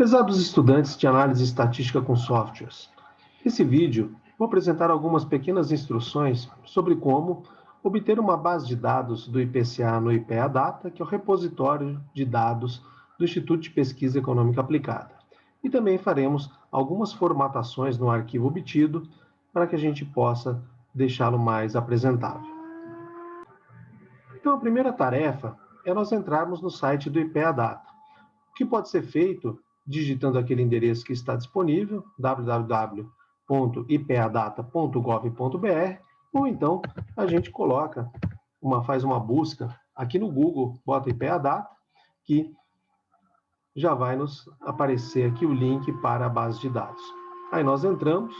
Prezados estudantes de análise estatística com softwares, nesse vídeo vou apresentar algumas pequenas instruções sobre como obter uma base de dados do IPCA no IPEA Data, que é o repositório de dados do Instituto de Pesquisa Econômica Aplicada. E também faremos algumas formatações no arquivo obtido para que a gente possa deixá-lo mais apresentável. Então, a primeira tarefa é nós entrarmos no site do IPEA Data, o que pode ser feito digitando aquele endereço que está disponível, www.ipeadata.gov.br, ou então a gente faz uma busca aqui no Google, bota IPEA Data, que já vai nos aparecer aqui o link para a base de dados. Aí nós entramos,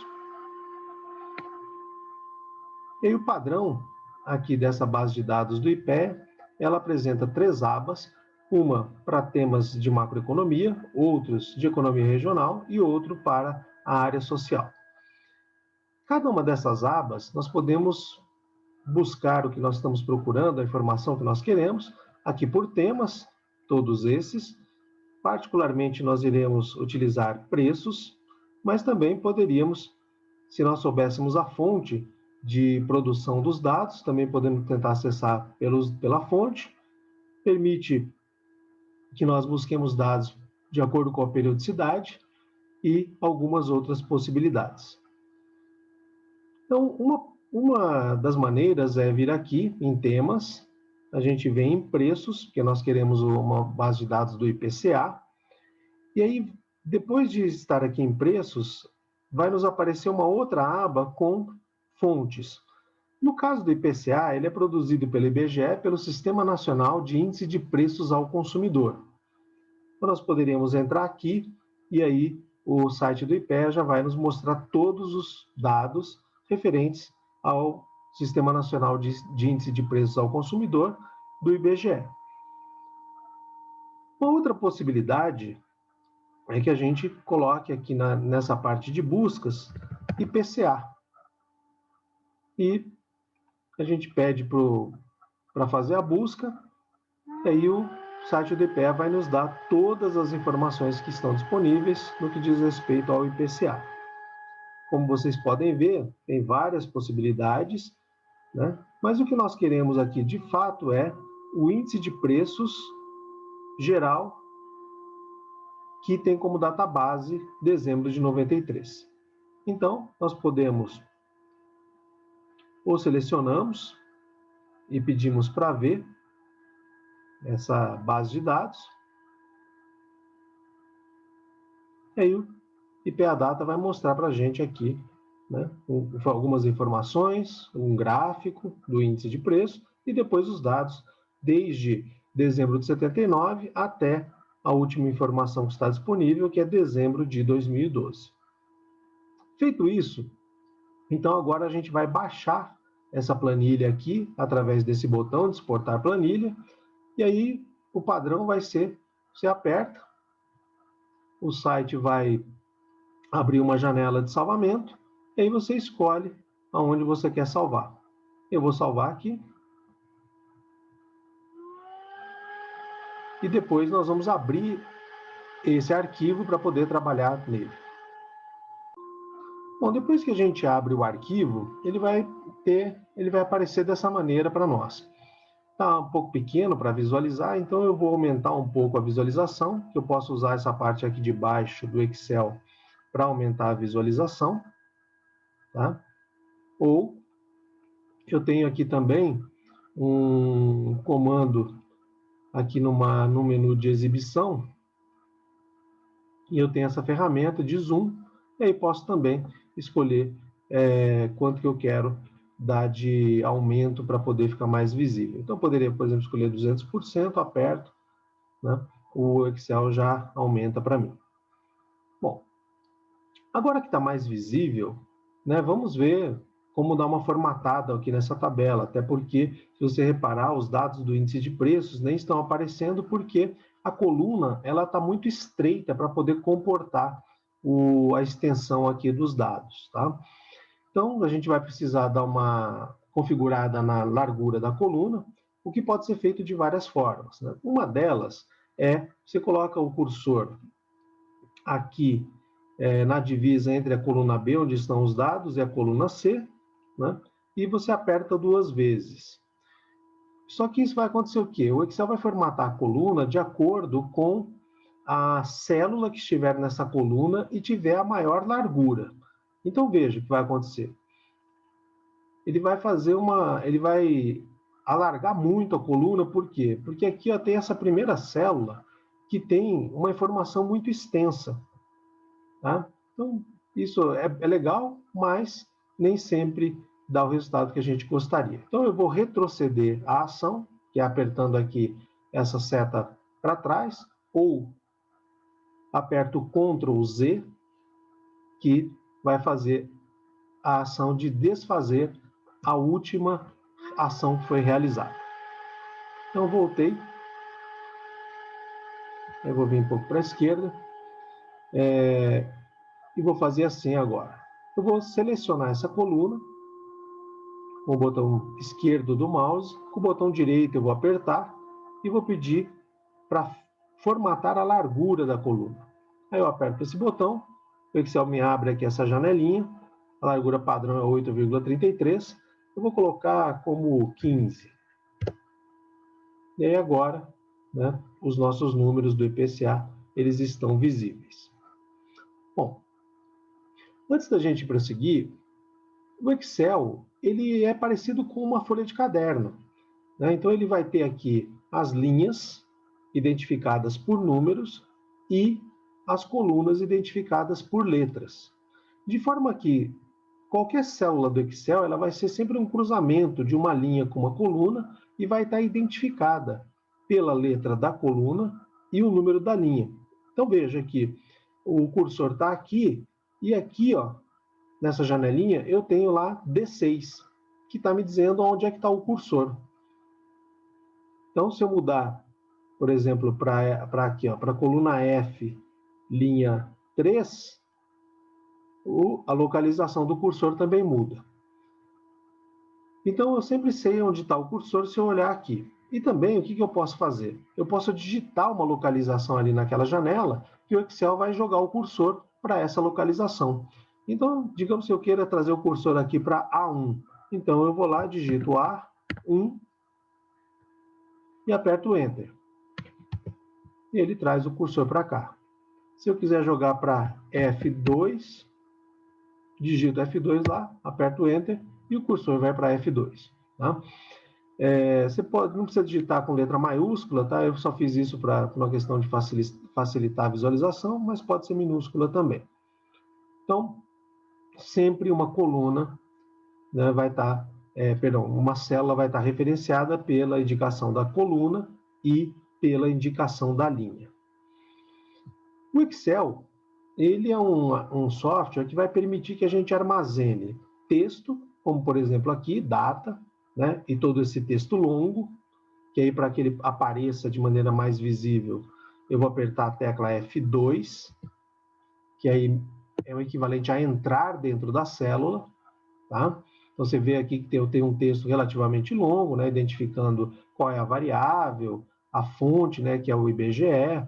e aí o padrão aqui dessa base de dados do IPEA, ela apresenta 3 abas, uma para temas de macroeconomia, outros de economia regional e outro para a área social. Cada uma dessas abas, nós podemos buscar o que nós estamos procurando, a informação que nós queremos, aqui por temas, todos esses. Particularmente, nós iremos utilizar preços, mas também poderíamos, se nós soubéssemos a fonte de produção dos dados, também podemos tentar acessar pela fonte. Permite que nós busquemos dados de acordo com a periodicidade e algumas outras possibilidades. Então, uma das maneiras é vir aqui em temas, a gente vem em preços, porque nós queremos uma base de dados do IPCA, e aí, depois de estar aqui em preços, vai nos aparecer uma outra aba com fontes. No caso do IPCA, ele é produzido pelo IBGE, pelo Sistema Nacional de Índice de Preços ao Consumidor. Então, nós poderíamos entrar aqui e aí o site do IPEA já vai nos mostrar todos os dados referentes ao Sistema Nacional de Índice de Preços ao Consumidor do IBGE. Uma outra possibilidade é que a gente coloque aqui nessa parte de buscas IPCA. E a gente pede para fazer a busca, e aí o site do IPEA vai nos dar todas as informações que estão disponíveis no que diz respeito ao IPCA. Como vocês podem ver, tem várias possibilidades, né? Mas o que nós queremos aqui, de fato, é o índice de preços geral, que tem como data base dezembro de 93. Então, nós podemos, ou selecionamos e pedimos para ver essa base de dados, e aí o IPEA Data vai mostrar para a gente aqui, né, algumas informações, um gráfico do índice de preço e depois os dados desde dezembro de 79 até a última informação que está disponível, que é dezembro de 2012. Feito isso, então agora a gente vai baixar essa planilha aqui através desse botão de exportar planilha, e aí o padrão vai ser, você aperta, o site vai abrir uma janela de salvamento, e aí você escolhe aonde você quer salvar. Eu vou salvar aqui. E depois nós vamos abrir esse arquivo para poder trabalhar nele. Bom, depois que a gente abre o arquivo, ele vai aparecer dessa maneira para nós. Está um pouco pequeno para visualizar, então eu vou aumentar um pouco a visualização, que eu posso usar essa parte aqui de baixo do Excel para aumentar a visualização, tá? Ou eu tenho aqui também um comando aqui no menu de exibição, e eu tenho essa ferramenta de zoom, e aí posso também escolher quanto que eu quero dar de aumento para poder ficar mais visível. Então, eu poderia, por exemplo, escolher 200%, aperto, né? O Excel já aumenta para mim. Bom, agora que está mais visível, né, vamos ver como dar uma formatada aqui nessa tabela, até porque, se você reparar, os dados do índice de preços nem estão aparecendo porque a coluna está muito estreita para poder comportar a extensão aqui dos dados, tá? Então, a gente vai precisar dar uma configurada na largura da coluna, o que pode ser feito de várias formas, né? Uma delas é, você coloca o cursor aqui na divisa entre a coluna B, onde estão os dados, e a coluna C, né? E você aperta 2 vezes. Só que isso vai acontecer o quê? O Excel vai formatar a coluna de acordo com a célula que estiver nessa coluna e tiver a maior largura. Então veja o que vai acontecer. Ele vai alargar muito a coluna, por quê? Porque aqui tem essa primeira célula que tem uma informação muito extensa. Tá? Então, isso é legal, mas nem sempre dá o resultado que a gente gostaria. Então, eu vou retroceder a ação, que é apertando aqui essa seta para trás, ou aperto Ctrl Z, que vai fazer a ação de desfazer a última ação que foi realizada. Então, voltei. Eu vou vir um pouco para a esquerda. E vou fazer assim agora. Eu vou selecionar essa coluna com o botão esquerdo do mouse, com o botão direito eu vou apertar e vou pedir para formatar a largura da coluna. Aí eu aperto esse botão, o Excel me abre aqui essa janelinha, a largura padrão é 8,33, eu vou colocar como 15. E aí agora, né, os nossos números do IPCA, eles estão visíveis. Bom, antes da gente prosseguir, o Excel ele é parecido com uma folha de caderno, né? Então ele vai ter aqui as linhas identificadas por números e as colunas identificadas por letras, de forma que qualquer célula do Excel ela vai ser sempre um cruzamento de uma linha com uma coluna e vai estar identificada pela letra da coluna e o número da linha. Então veja que o cursor está aqui e aqui, ó, nessa janelinha, eu tenho lá D6, que está me dizendo onde é que está o cursor. Então, se eu mudar, por exemplo, para aqui, para a coluna F, linha 3, a localização do cursor também muda. Então, eu sempre sei onde está o cursor se eu olhar aqui. E também, o que eu posso fazer? Eu posso digitar uma localização ali naquela janela, que o Excel vai jogar o cursor para essa localização. Então, digamos que eu queira trazer o cursor aqui para A1. Então, eu vou lá, digito A1 e aperto Enter. E ele traz o cursor para cá. Se eu quiser jogar para F2, digito F2 lá, aperto Enter e o cursor vai para F2. Tá? Você não precisa digitar com letra maiúscula, tá? Eu só fiz isso para uma questão de facilitar a visualização, mas pode ser minúscula também. Então, sempre uma coluna, né, vai estar, uma célula vai estar referenciada pela indicação da coluna e pela indicação da linha. O Excel, ele é um software que vai permitir que a gente armazene texto, como por exemplo aqui, data, né, e todo esse texto longo, que aí para que ele apareça de maneira mais visível, eu vou apertar a tecla F2, que aí é o equivalente a entrar dentro da célula, tá? Então você vê aqui que eu tenho um texto relativamente longo, né, identificando qual é a variável, a fonte, né, que é o IBGE,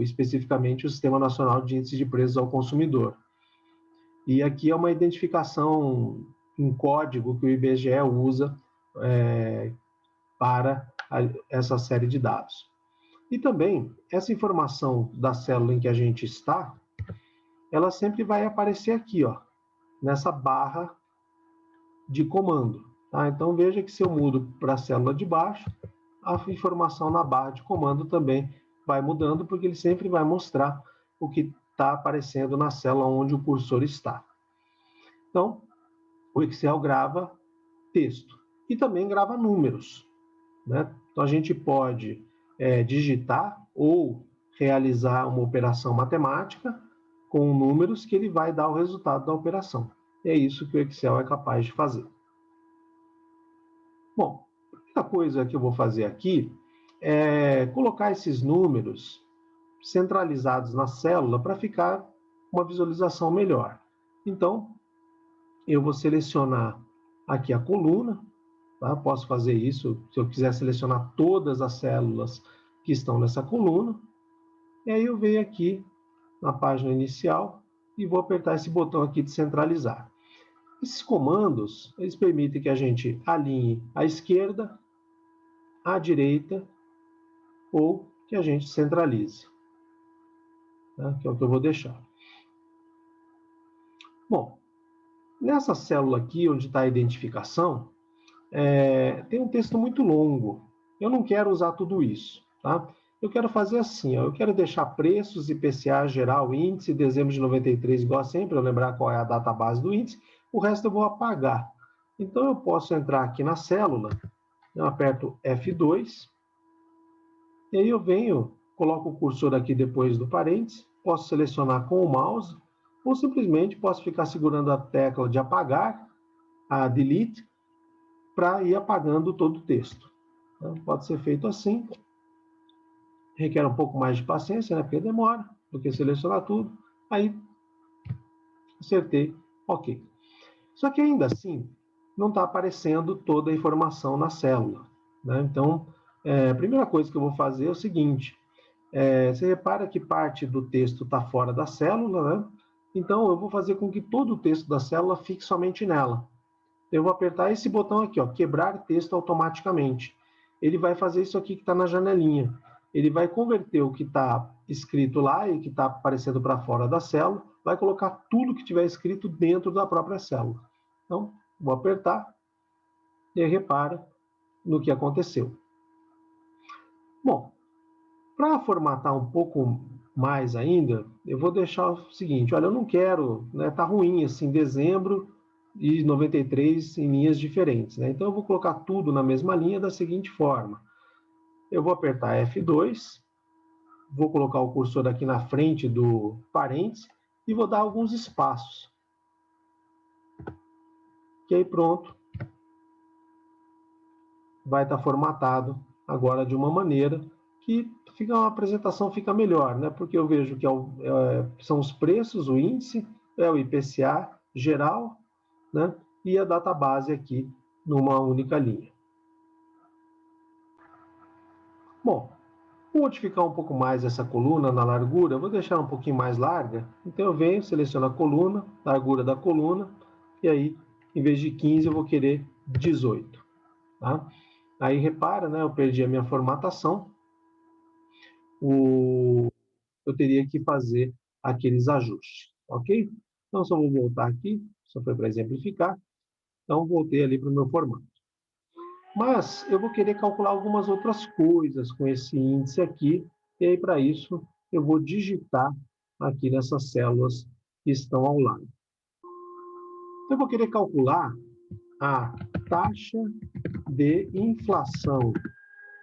especificamente o Sistema Nacional de Índice de Preços ao Consumidor. E aqui é uma identificação em código que o IBGE usa para essa série de dados. E também, essa informação da célula em que a gente está, ela sempre vai aparecer aqui, ó, nessa barra de comando. Tá? Então, veja que se eu mudo para a célula de baixo, a informação na barra de comando também vai mudando, porque ele sempre vai mostrar o que está aparecendo na célula onde o cursor está. Então, o Excel grava texto e também grava números, né? Então, a gente pode digitar ou realizar uma operação matemática com números que ele vai dar o resultado da operação. E é isso que o Excel é capaz de fazer. Bom, a primeira coisa que eu vou fazer aqui é colocar esses números centralizados na célula para ficar uma visualização melhor. Então, eu vou selecionar aqui a coluna, tá? Posso fazer isso se eu quiser selecionar todas as células que estão nessa coluna. E aí eu venho aqui na página inicial e vou apertar esse botão aqui de centralizar. Esses comandos, eles permitem que a gente alinhe à esquerda, à direita ou que a gente centralize, né? Que é o que eu vou deixar. Bom, nessa célula aqui, onde está a identificação, tem um texto muito longo. Eu não quero usar tudo isso, tá? Eu quero fazer assim, ó, eu quero deixar preços, IPCA geral, índice, dezembro de 93, igual sempre, eu lembrar qual é a data base do índice, o resto eu vou apagar. Então, eu posso entrar aqui na célula, eu aperto F2, e aí eu venho, coloco o cursor aqui depois do parênteses, posso selecionar com o mouse, ou simplesmente posso ficar segurando a tecla de apagar, a Delete, para ir apagando todo o texto. Então, pode ser feito assim, requer um pouco mais de paciência, né, porque demora, do que selecionar tudo. Aí, acertei, ok. Só que ainda assim, não está aparecendo toda a informação na célula, né? Então, a primeira coisa que eu vou fazer é o seguinte, você repara que parte do texto está fora da célula, né? Então, eu vou fazer com que todo o texto da célula fique somente nela. Eu vou apertar esse botão aqui, ó, quebrar texto automaticamente. Ele vai fazer isso aqui que está na janelinha. Ele vai converter o que está escrito lá e que está aparecendo para fora da célula, vai colocar tudo que tiver escrito dentro da própria célula. Então, vou apertar e aí repara no que aconteceu. Bom, para formatar um pouco mais ainda, eu vou deixar o seguinte, olha, eu não quero, né, tá ruim assim, dezembro e 93 em linhas diferentes, né? Então eu vou colocar tudo na mesma linha da seguinte forma. Eu vou apertar F2, vou colocar o cursor aqui na frente do parênteses e vou dar alguns espaços. Que aí pronto, vai estar formatado agora de uma maneira que fica uma apresentação fica melhor, né? Porque eu vejo que são os preços, o índice, é o IPCA geral, né? E a data base aqui numa única linha. Bom, vou modificar um pouco mais essa coluna na largura, eu vou deixar um pouquinho mais larga, então eu venho, seleciono a coluna, largura da coluna, e aí, em vez de 15, eu vou querer 18. Tá? Aí repara, né, eu perdi a minha formatação, eu teria que fazer aqueles ajustes, ok? Então, só vou voltar aqui, só foi para exemplificar, então voltei ali para o meu formato. Mas eu vou querer calcular algumas outras coisas com esse índice aqui, e aí para isso eu vou digitar aqui nessas células que estão ao lado. Então, eu vou querer calcular a taxa de inflação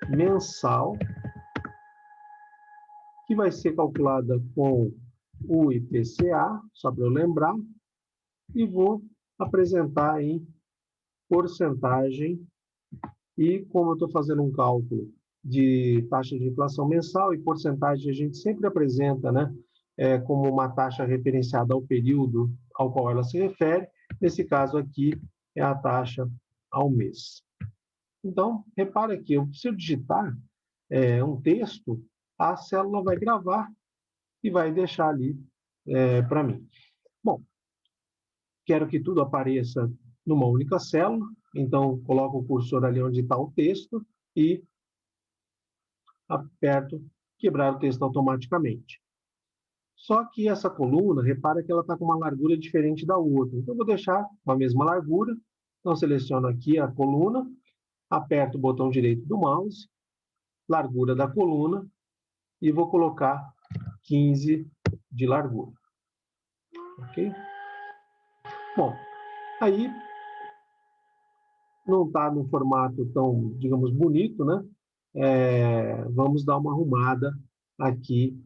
mensal, que vai ser calculada com o IPCA, só para eu lembrar, e vou apresentar em porcentagem. E como eu estou fazendo um cálculo de taxa de inflação mensal e porcentagem, a gente sempre apresenta, né, como uma taxa referenciada ao período ao qual ela se refere. Nesse caso aqui, é a taxa ao mês. Então, repara que eu preciso digitar um texto, a célula vai gravar e vai deixar ali para mim. Bom, quero que tudo apareça numa única célula, então coloco o cursor ali onde está o texto e aperto quebrar o texto automaticamente. Só que essa coluna, repara que ela está com uma largura diferente da outra. Então, eu vou deixar com a mesma largura. Então, seleciono aqui a coluna, aperto o botão direito do mouse, largura da coluna, e vou colocar 15 de largura. Ok? Bom, aí não está num formato tão, digamos, bonito, né? Vamos dar uma arrumada aqui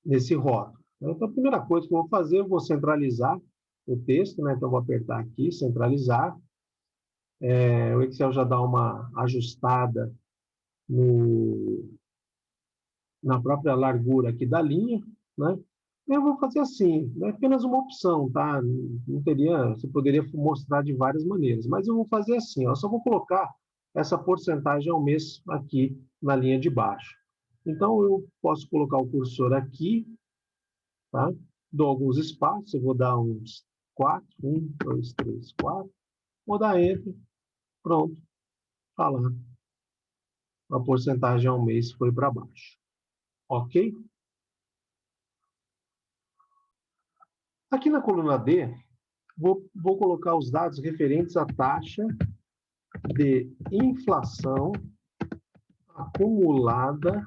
nesse rótulo. Então, a primeira coisa que eu vou fazer, eu vou centralizar o texto, né? Então, eu vou apertar aqui, centralizar. O Excel já dá uma ajustada na própria largura aqui da linha, né? Eu vou fazer assim, é apenas uma opção, tá? Não teria, você poderia mostrar de várias maneiras, mas eu vou fazer assim, ó, só vou colocar essa porcentagem ao mês aqui na linha de baixo. Então, eu posso colocar o cursor aqui, tá? Dou alguns espaços, eu vou dar uns 4, 1, 2, 3, 4, vou dar Enter, pronto, tá lá. A porcentagem ao mês foi para baixo. Ok? Aqui na coluna D, vou colocar os dados referentes à taxa de inflação acumulada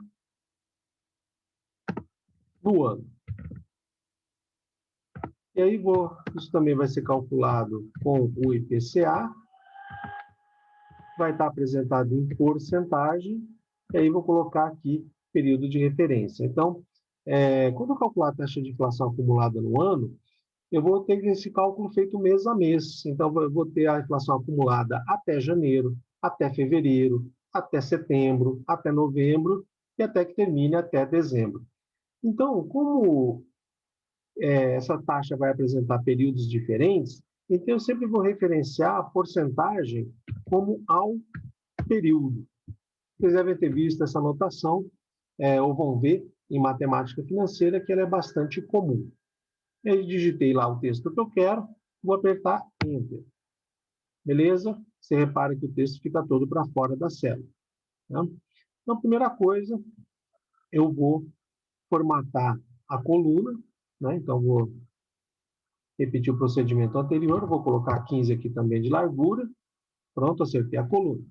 do ano. E aí isso também vai ser calculado com o IPCA, vai estar apresentado em porcentagem, e aí vou colocar aqui período de referência. Então, quando eu calcular a taxa de inflação acumulada no ano, eu vou ter esse cálculo feito mês a mês. Então, eu vou ter a inflação acumulada até janeiro, até fevereiro, até setembro, até novembro e até que termine até dezembro. Então, como essa taxa vai apresentar períodos diferentes, então eu sempre vou referenciar a porcentagem como ao período. Vocês devem ter visto essa notação, ou vão ver em matemática financeira que ela é bastante comum. Eu digitei lá o texto que eu quero, vou apertar Enter. Beleza? Você repara que o texto fica todo para fora da célula. Né? Então, a primeira coisa, eu vou formatar a coluna, né? Então, vou repetir o procedimento anterior, vou colocar 15 aqui também de largura, pronto, acertei a coluna.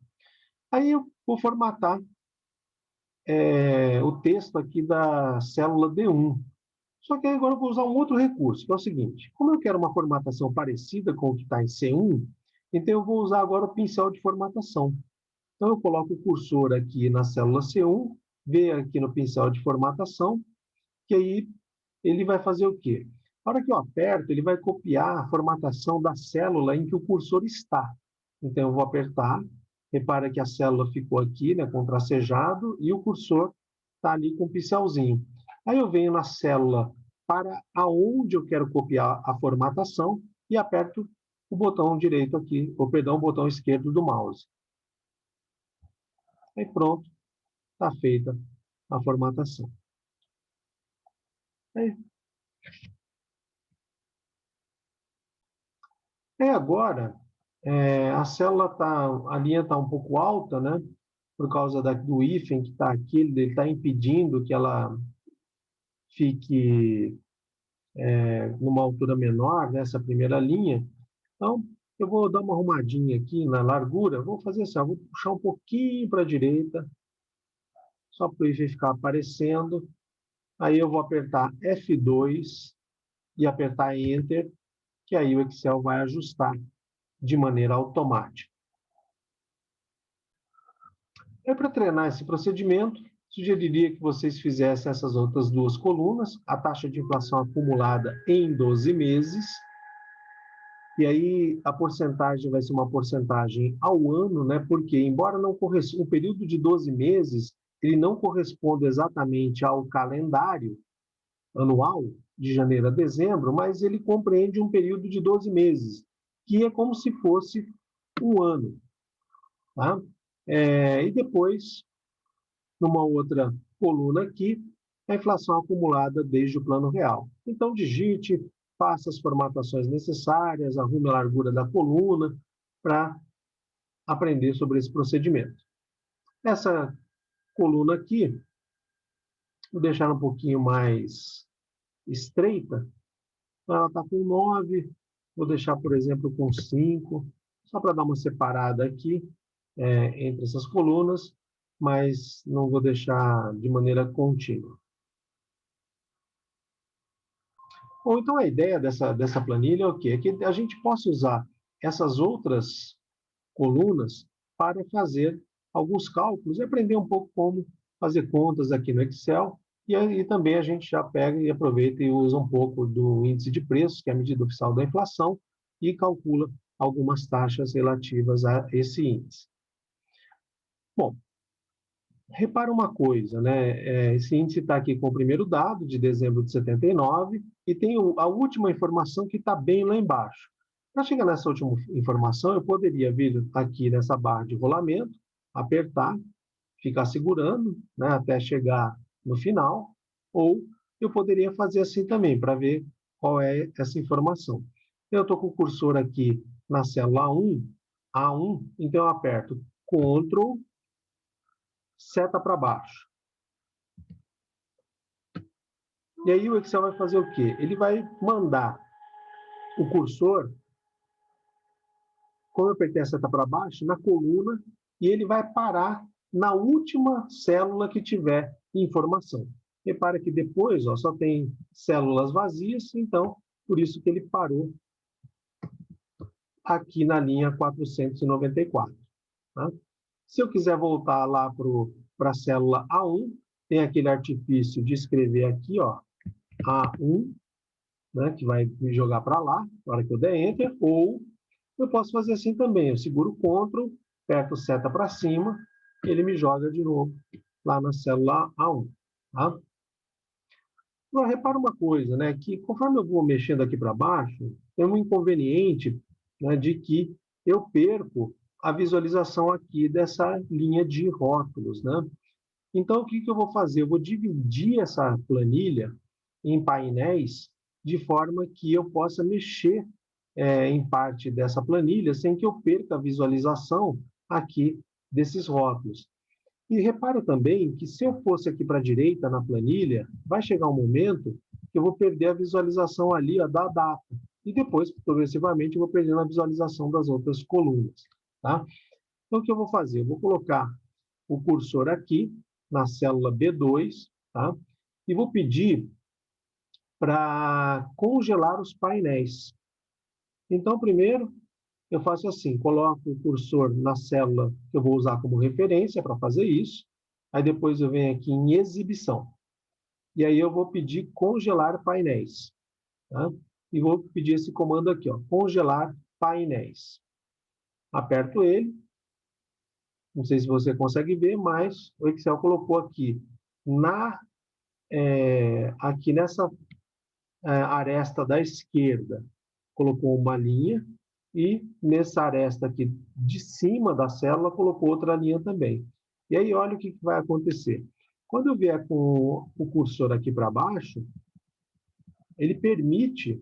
Aí eu vou formatar o texto aqui da célula D1. Só que agora eu vou usar um outro recurso, que é o seguinte, como eu quero uma formatação parecida com o que está em C1, então eu vou usar agora o pincel de formatação. Então eu coloco o cursor aqui na célula C1, venho aqui no pincel de formatação, que aí ele vai fazer o quê? Na hora que eu aperto, ele vai copiar a formatação da célula em que o cursor está. Então, eu vou apertar, repara que a célula ficou aqui, né, com tracejado, e o cursor está ali com o pincelzinho. Aí eu venho na célula para aonde eu quero copiar a formatação e aperto o botão direito aqui, ou perdão, o botão esquerdo do mouse. Aí pronto, está feita a formatação. Agora, a linha está um pouco alta, né? Por causa do hífen que está aqui, ele está impedindo que ela fique numa altura menor, nessa primeira linha. Então, eu vou dar uma arrumadinha aqui na largura, vou fazer assim, vou puxar um pouquinho para a direita, só para o hífen ficar aparecendo. Aí eu vou apertar F2 e apertar Enter, que aí o Excel vai ajustar de maneira automática. Para treinar esse procedimento, sugeriria que vocês fizessem essas outras duas colunas, a taxa de inflação acumulada em 12 meses, e aí a porcentagem vai ser uma porcentagem ao ano, né? Porque, embora não corresponda, o período de 12 meses, ele não corresponde exatamente ao calendário anual, de janeiro a dezembro, mas ele compreende um período de 12 meses, que é como se fosse um ano. Tá? E depois, numa outra coluna aqui, a inflação acumulada desde o plano real. Então, digite, faça as formatações necessárias, arrume a largura da coluna para aprender sobre esse procedimento. Essa coluna aqui, vou deixar um pouquinho mais estreita, ela está com 9, vou deixar, por exemplo, com 5, só para dar uma separada aqui entre essas colunas, mas não vou deixar de maneira contínua. Bom, então a ideia dessa planilha é o quê? É que a gente possa usar essas outras colunas para fazer alguns cálculos e aprender um pouco como fazer contas aqui no Excel. E aí também a gente já pega e aproveita e usa um pouco do índice de preços, que é a medida oficial da inflação, e calcula algumas taxas relativas a esse índice. Bom, repara uma coisa, né? Esse índice está aqui com o primeiro dado, de dezembro de 79, e tem a última informação que está bem lá embaixo. Para chegar nessa última informação, eu poderia vir aqui nessa barra de rolamento, apertar, ficar segurando, né, até chegar no final, ou eu poderia fazer assim também, para ver qual é essa informação. Eu estou com o cursor aqui na célula A1, então eu aperto Ctrl, seta para baixo. E aí o Excel vai fazer o quê? Ele vai mandar o cursor, como eu apertei a seta para baixo, na coluna, e ele vai parar na última célula que tiver informação. Repara que depois só tem células vazias, então, por isso que ele parou aqui na linha 494. Tá? Se eu quiser voltar lá para a célula A1, tem aquele artifício de escrever aqui, A1, né, que vai me jogar para lá, na hora que eu der Enter, ou eu posso fazer assim também, eu seguro o Ctrl, aperto seta para cima, ele me joga de novo lá na célula A1. Tá? Agora, repara uma coisa, né, que conforme eu vou mexendo aqui para baixo, tem um inconveniente, né, de que eu perco a visualização aqui dessa linha de rótulos, né? Então, o que eu vou fazer? Eu vou dividir essa planilha em painéis de forma que eu possa mexer em parte dessa planilha sem que eu perca a visualização aqui desses rótulos. E repara também que se eu fosse aqui para a direita na planilha, vai chegar um momento que eu vou perder a visualização ali da data. E depois, progressivamente, eu vou perdendo a visualização das outras colunas. Tá? Então, o que eu vou fazer? Eu vou colocar o cursor aqui, na célula B2, tá? E vou pedir para congelar os painéis. Então, primeiro, eu faço assim, coloco o cursor na célula que eu vou usar como referência para fazer isso, aí depois eu venho aqui em exibição. E aí eu vou pedir congelar painéis. Tá? E vou pedir esse comando aqui, congelar painéis. Aperto ele, não sei se você consegue ver, mas o Excel colocou aqui aqui nessa aresta da esquerda, colocou uma linha, e nessa aresta aqui de cima da célula, colocou outra linha também. E aí, olha o que vai acontecer. Quando eu vier com o cursor aqui para baixo, ele permite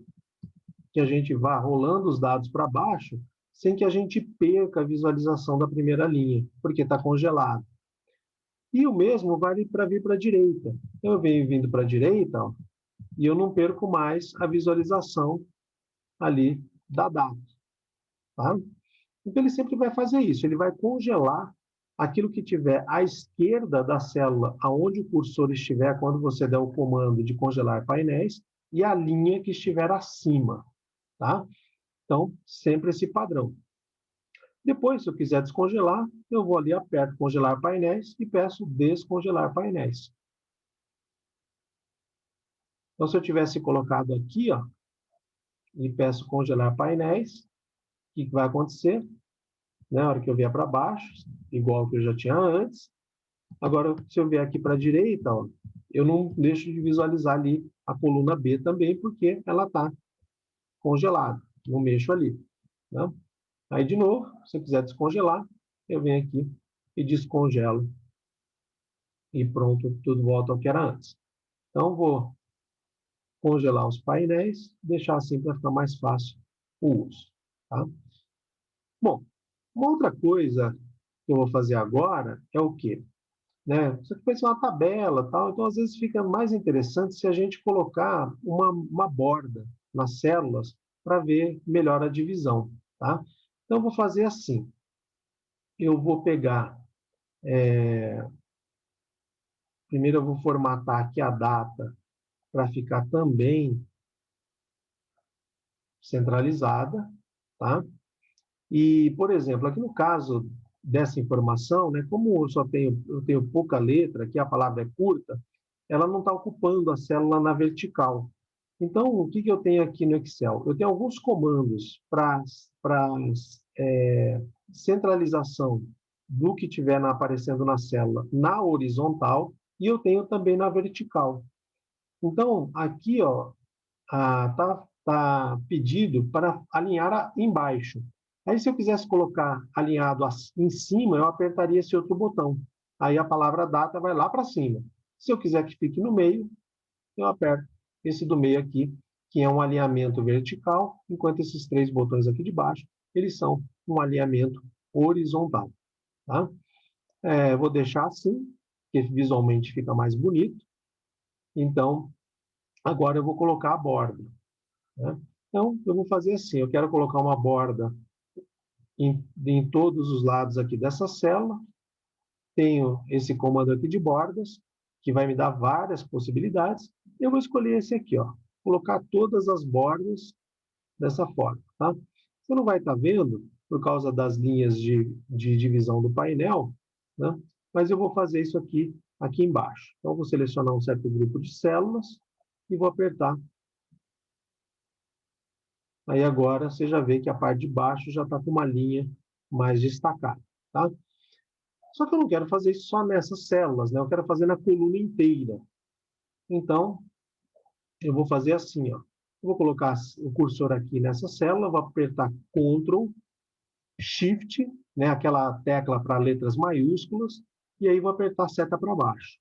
que a gente vá rolando os dados para baixo, sem que a gente perca a visualização da primeira linha, porque está congelado. E o mesmo vale para vir para a direita. Então, eu venho vindo para a direita, e eu não perco mais a visualização ali da data. Tá? Então, ele sempre vai fazer isso, ele vai congelar aquilo que tiver à esquerda da célula, aonde o cursor estiver, quando você der o comando de congelar painéis, e a linha que estiver acima. Tá? Então, sempre esse padrão. Depois, se eu quiser descongelar, eu vou ali, aperto congelar painéis e peço descongelar painéis. Então, se eu tivesse colocado aqui, e peço congelar painéis, o que vai acontecer? Na hora que eu vier para baixo, igual que eu já tinha antes. Agora, se eu vier aqui para a direita, eu não deixo de visualizar ali a coluna B também, porque ela está congelada. Não mexo ali. Né? Aí, de novo, se eu quiser descongelar, eu venho aqui e descongelo. E pronto, tudo volta ao que era antes. Então, vou congelar os painéis, deixar assim para ficar mais fácil o uso. Tá? Bom, uma outra coisa que eu vou fazer agora é o quê? Né? Isso aqui vai ser uma tabela, tal, então às vezes fica mais interessante se a gente colocar uma borda nas células para ver melhor a divisão. Tá? Então, eu vou fazer assim. Eu vou pegar... primeiro eu vou formatar aqui a data para ficar também centralizada. Tá? E, por exemplo, aqui no caso dessa informação, né, como eu tenho pouca letra, aqui a palavra é curta, ela não está ocupando a célula na vertical. Então, o que eu tenho aqui no Excel? Eu tenho alguns comandos para centralização do que estiver aparecendo na célula na horizontal, e eu tenho também na vertical. Então, aqui tá pedido para alinhar embaixo. Aí, se eu quisesse colocar alinhado em cima, eu apertaria esse outro botão, aí a palavra data vai lá para cima. Se eu quiser que fique no meio, eu aperto esse do meio aqui, que é um alinhamento vertical, enquanto esses 3 botões aqui de baixo, eles são um alinhamento horizontal. Tá? Vou deixar assim, que visualmente fica mais bonito. Então, agora eu vou colocar a borda. Né? Então, eu vou fazer assim, eu quero colocar uma borda em todos os lados aqui dessa célula. Tenho esse comando aqui de bordas, que vai me dar várias possibilidades. Eu vou escolher esse aqui, ó, colocar todas as bordas dessa forma. Tá? Você não vai estar vendo, por causa das linhas de divisão do painel, né? Mas eu vou fazer isso aqui embaixo. Então, eu vou selecionar um certo grupo de células e vou apertar. Aí agora você já vê que a parte de baixo já está com uma linha mais destacada. Tá? Só que eu não quero fazer isso só nessas células, né? Eu quero fazer na coluna inteira. Então, eu vou fazer assim, ó. Eu vou colocar o cursor aqui nessa célula, vou apertar Ctrl, Shift, né? Aquela tecla para letras maiúsculas, e aí vou apertar a seta para baixo.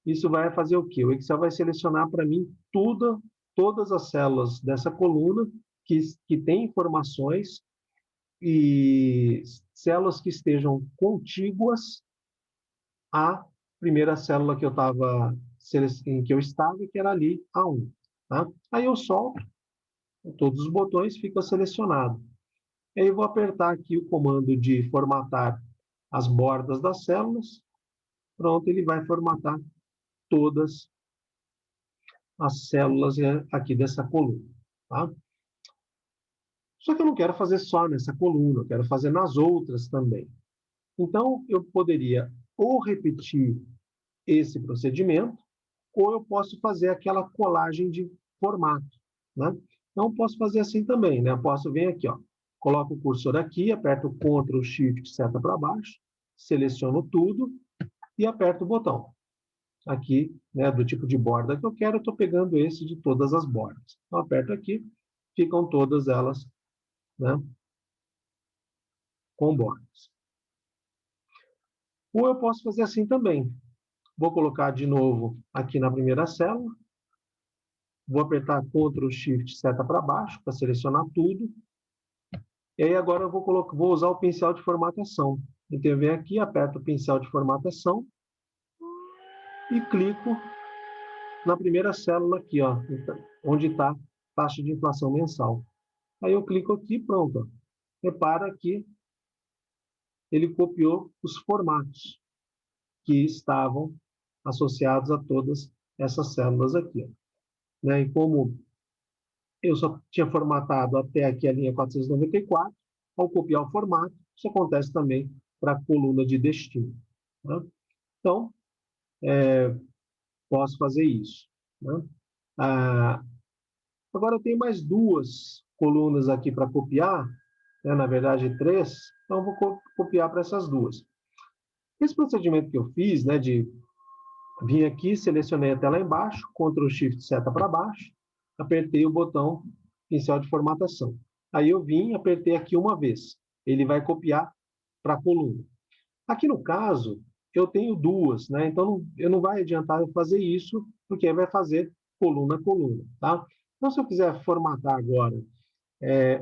Isso vai fazer o quê? O Excel vai selecionar para mim todas as células dessa coluna que tem informações e células que estejam contíguas à primeira célula que eu estava em que eu estava, que era ali A1. Tá? Aí eu solto, todos os botões ficam selecionados. Aí eu vou apertar aqui o comando de formatar as bordas das células. Pronto, ele vai formatar todas as células aqui dessa coluna. Tá? Só que eu não quero fazer só nessa coluna, eu quero fazer nas outras também. Então, eu poderia ou repetir esse procedimento, ou eu posso fazer aquela colagem de formato. Né? Então, posso fazer assim também. Né? Eu posso vir aqui, ó, coloco o cursor aqui, aperto Ctrl, Shift, seta para baixo, seleciono tudo e aperto o botão. Aqui, né, do tipo de borda que eu quero, eu estou pegando esse de todas as bordas. Então, aperto aqui, ficam todas elas, né, com bordas. Ou eu posso fazer assim também. Vou colocar de novo aqui na primeira célula, vou apertar Ctrl, Shift, seta para baixo, para selecionar tudo. E aí agora eu vou usar o pincel de formatação. Então eu venho aqui, aperto o pincel de formatação e clico na primeira célula aqui, ó, onde está a taxa de inflação mensal. Aí eu clico aqui, pronto. Repara que ele copiou os formatos que estavam associados a todas essas células aqui. Né? E como eu só tinha formatado até aqui a linha 494, ao copiar o formato, isso acontece também para a coluna de destino. Né? Então, posso fazer isso. Né? Agora eu tenho mais 2 colunas aqui para copiar, né? Na verdade 3, então eu vou copiar para essas 2. Esse procedimento que eu fiz, né, de vim aqui, selecionei até lá embaixo, Ctrl Shift seta para baixo, apertei o botão pincel de formatação. Aí eu vim, apertei aqui uma vez. Ele vai copiar para a coluna. Aqui no caso, eu tenho 2, né? Então eu não vai adiantar eu fazer isso, porque aí vai fazer coluna a coluna, tá? Então se eu quiser formatar agora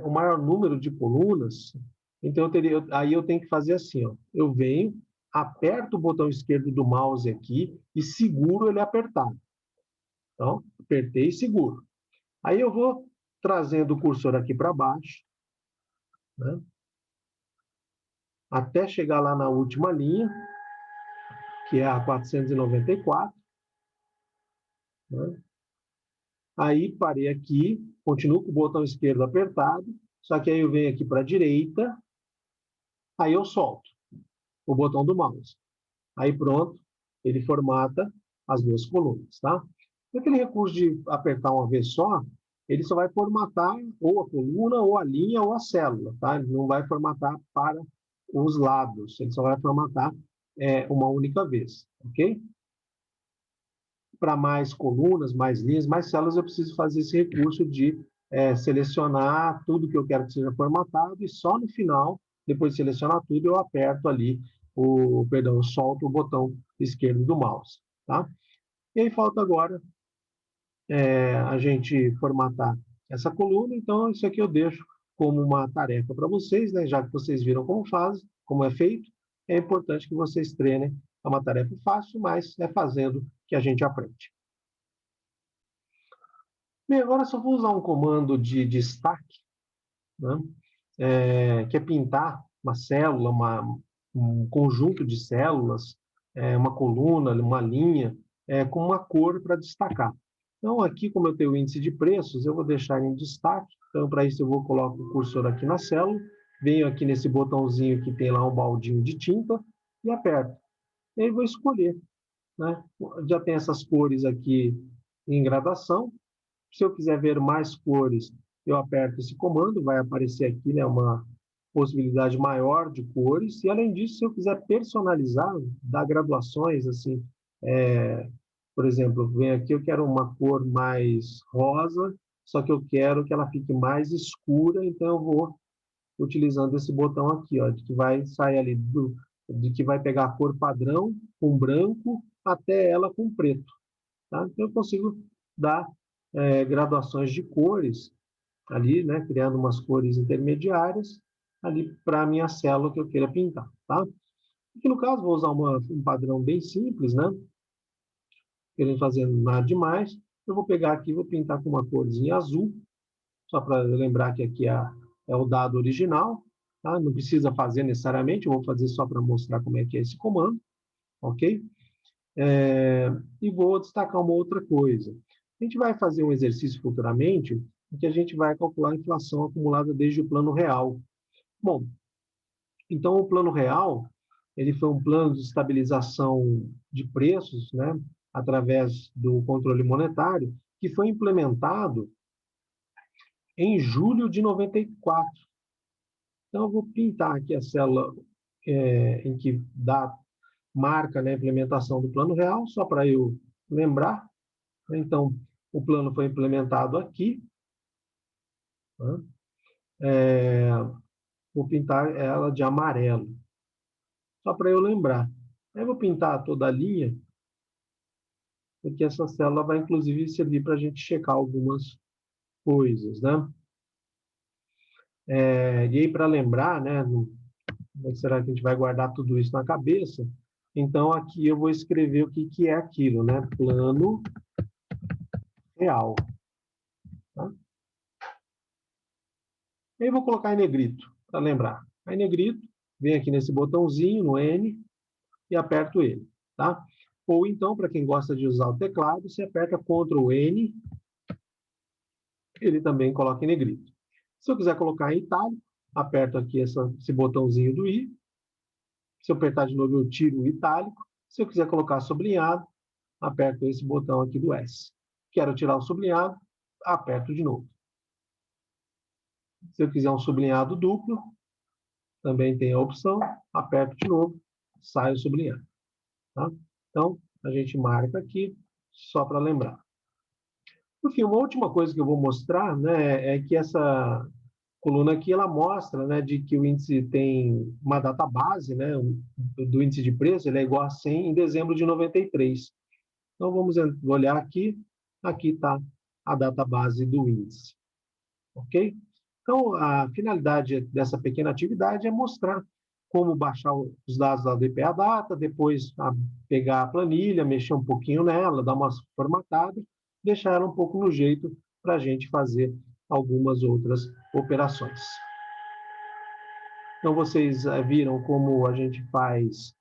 o maior número de colunas, então aí eu tenho que fazer assim, ó. Eu venho, aperto o botão esquerdo do mouse aqui e seguro ele apertado. Então, apertei e seguro. Aí eu vou trazendo o cursor aqui para baixo, né, até chegar lá na última linha, que é a 494. Né? Aí parei aqui, continuo com o botão esquerdo apertado, só que aí eu venho aqui para a direita, aí eu solto o botão do mouse. Aí pronto, ele formata as 2 colunas, tá? Aquele recurso de apertar uma vez só, ele só vai formatar ou a coluna, ou a linha, ou a célula, tá? Ele não vai formatar para os lados, ele só vai formatar uma única vez, ok? Para mais colunas, mais linhas, mais células, eu preciso fazer esse recurso de selecionar tudo que eu quero que seja formatado e só no final, depois de selecionar tudo, eu aperto ali perdão, eu solto o botão esquerdo do mouse, tá? E aí falta agora a gente formatar essa coluna, então isso aqui eu deixo como uma tarefa para vocês, né? Já que vocês viram como faz, como é feito, é importante que vocês treinem. É uma tarefa fácil, mas é fazendo que a gente aprende. Bem, agora só vou usar um comando de destaque, né? Que é pintar uma célula, um conjunto de células, uma coluna, uma linha, com uma cor para destacar. Então, aqui, como eu tenho o índice de preços, eu vou deixar em destaque. Então, para isso, eu vou colocar o cursor aqui na célula, venho aqui nesse botãozinho que tem lá um baldinho de tinta e aperto. E aí vou escolher, né? Já tem essas cores aqui em gradação. Se eu quiser ver mais cores, eu aperto esse comando, vai aparecer aqui, né, uma possibilidade maior de cores. E, além disso, se eu quiser personalizar, dar graduações, assim, por exemplo, vem aqui, eu quero uma cor mais rosa, só que eu quero que ela fique mais escura, então eu vou utilizando esse botão aqui, ó, que vai sair ali de que vai pegar a cor padrão com branco até ela com preto. Tá? Então eu consigo dar graduações de cores ali, né, criando umas cores intermediárias ali para a minha célula que eu queira pintar. Tá? Aqui no caso vou usar um padrão bem simples, né? Querendo fazer nada demais, eu vou pegar aqui e vou pintar com uma corzinha azul, só para lembrar que aqui é o dado original, tá? Não precisa fazer necessariamente, eu vou fazer só para mostrar como é que é esse comando, ok? E vou destacar uma outra coisa. A gente vai fazer um exercício futuramente em que a gente vai calcular a inflação acumulada desde o plano real. Bom, então o plano real, ele foi um plano de estabilização de preços, né, através do controle monetário, que foi implementado em julho de 94. Então, eu vou pintar aqui a célula em que marca, né, a implementação do plano real, só para eu lembrar. Então, o plano foi implementado aqui. Né? Vou pintar ela de amarelo, só para eu lembrar. Aí vou pintar toda a linha, porque essa célula vai, inclusive, servir para a gente checar algumas coisas, né? E aí, para lembrar, né, como é que será que a gente vai guardar tudo isso na cabeça? Então, aqui eu vou escrever o que é aquilo, né? Plano real. Tá? E aí, eu vou colocar em negrito, para lembrar. Aí, negrito, vem aqui nesse botãozinho, no N, e aperto ele. Tá? Ou então, para quem gosta de usar o teclado, você aperta Ctrl N, ele também coloca em negrito. Se eu quiser colocar em itálico, aperto aqui esse botãozinho do I. Se eu apertar de novo, eu tiro o itálico. Se eu quiser colocar sublinhado, aperto esse botão aqui do S. Quero tirar o sublinhado, aperto de novo. Se eu quiser um sublinhado duplo, também tem a opção, aperto de novo, sai o sublinhado. Tá? Então, a gente marca aqui, só para lembrar. Por fim, uma última coisa que eu vou mostrar, né, é que essa coluna aqui, ela mostra, né, de que o índice tem uma data base, né, do índice de preço, ele é igual a 100 em dezembro de 93. Então, vamos olhar aqui está a data base do índice, ok? Então, a finalidade dessa pequena atividade é mostrar como baixar os dados lá do IPA Data, depois pegar a planilha, mexer um pouquinho nela, dar uma formatada, deixar ela um pouco no jeito para a gente fazer algumas outras operações. Então, vocês viram como a gente faz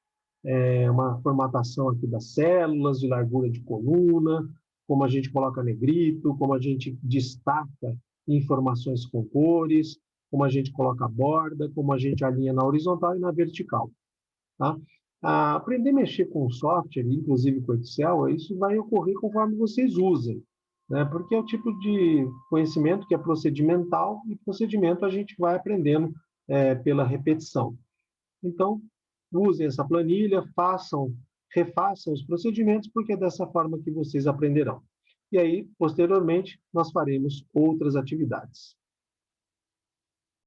uma formatação aqui das células, de largura de coluna, como a gente coloca negrito, como a gente destaca informações com cores, como a gente coloca a borda, como a gente alinha na horizontal e na vertical. Tá? Aprender a mexer com o software, inclusive com o Excel, isso vai ocorrer conforme vocês usem, né? Porque é o tipo de conhecimento que é procedimental, e procedimento a gente vai aprendendo pela repetição. Então, usem essa planilha, refaçam os procedimentos, porque é dessa forma que vocês aprenderão. E aí, posteriormente, nós faremos outras atividades.